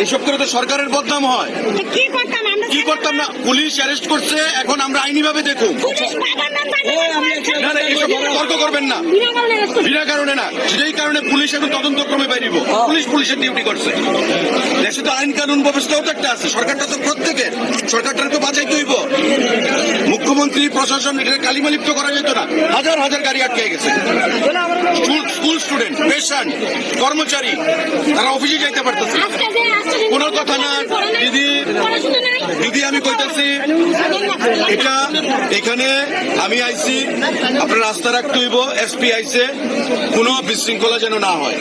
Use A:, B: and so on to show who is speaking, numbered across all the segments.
A: এসব করে তো সরকারের বদনাম হয়। কি করতাম না, পুলিশ অ্যারেস্ট করছে, এখন আমরা আইনি ভাবে দেখুন। না না, এসব তর্ক করবেন না, বিনা কারণে না। যেই কারণে পুলিশ এখন তদন্তক্রমে বাইরিব, পুলিশ পুলিশের ডিউটি করছে। দেশে তো আইন কানুন ব্যবস্থাও তো একটা আছে, সরকারটা তো প্রত্যেকের, সরকারটা তো বাঁচাইতে হইব। মুখ্যমন্ত্রী প্রশাসন এটা কালিমালিপ্ত করা যেত না। হাজার হাজার গাড়ি আটকে গেছে, স্কুল স্টুডেন্ট, পেশেন্ট, কর্মচারী, তারা অফিসে যাইতে পারতেছে। কোনো কথা না দিদি, দিদি আমি কইতাছি এটা, এখানে আমি আইছি, আপনার রাস্তা রাখতে হইব, এসপি আইছে, কোনো বিশৃঙ্খলা যেন না হয়।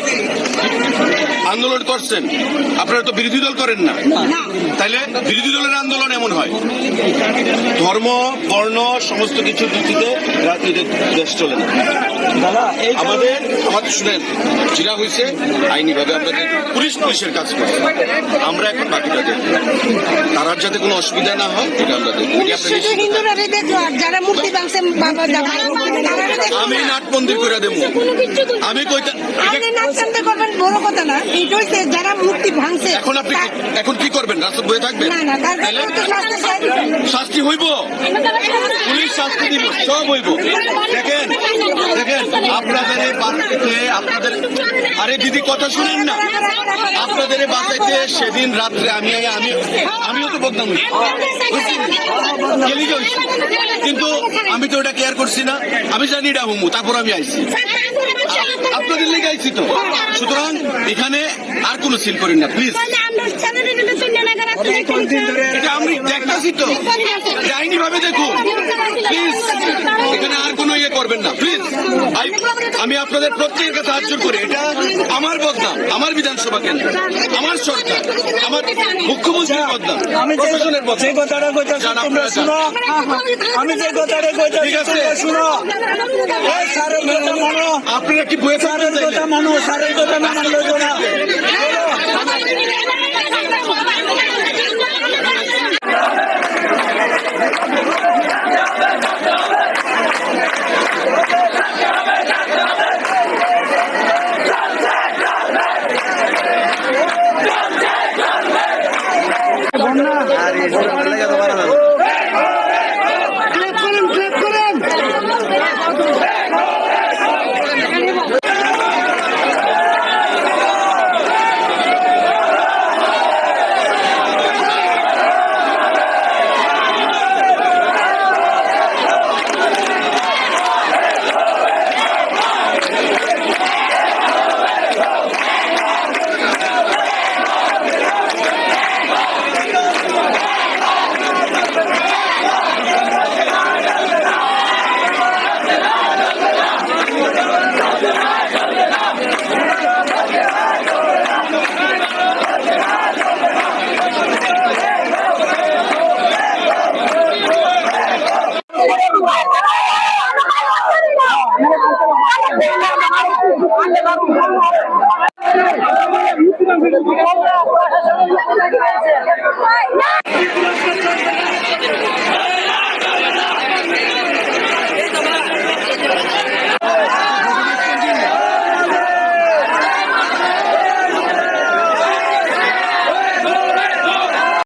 A: আন্দোলন করছেন, আপনারা তো বিরোধী দল করেন না, তাইলে বিরোধী দলের আন্দোলন এমন হয়। ধর্ম, বর্ণ, সমস্ত কিছুর ভিত্তিতে রাজনীতির দেশ চলে না। আমাদের শুনেন, যেটা হয়েছে আইনিভাবে আপনাদের পুলিশের কাজ করছে, আমরা এখন বাকিটা দেখব, তার যাতে কোনো অসুবিধা না হয় এটা আমরা দেখব। আমি নাট মন্দির করে দেবো, আমি
B: বড় কথা না, যারা মূর্তি ভাঙছে।
A: এখন আপনি এখন কি করবেন? রাস্তা বয়ে থাকবেন? শাস্তি হইব, পুলিশ শাস্তি দিব, সব হইব। দেখেন দেখেন, আপনাদের এই বাসাইতে, আপনাদের, আরে দিদি কথা শুনেন না, আপনাদের এই বাসাইতে সেদিন রাত্রে আমিও তো বদনাম কিন্তু আমি তো ওটা কেয়ার করছি না, আমি জানি এটা হুমু, তারপর আমি আইছি, আপনাদের লেগে আইছি তো। সুতরাং এখানে আর কোনো সিল করেন না প্লিজ, এটা আমি দেখতেছি তো, আইনি ভাবে দেখুন প্লিজ, এখানে আর কোনো ইয়ে করবেন না প্লিজ। আমি আপনাদের প্রত্যেকের কাছে হাত জোর করে, এটা আমার বদনাম, আমার বিধানসভা কেন্দ্র, আমার সরকার, আমার মুখ্যমন্ত্রীর বদনাম, প্রশাসনের বদনাম।
C: আমি যে কথাটা কইতাছি,
A: ঠিক আছে
C: শুনো,
A: আপনারা কি বয়ে থাকবেন?
C: মানুষ সারের কথা না মানলে তো না।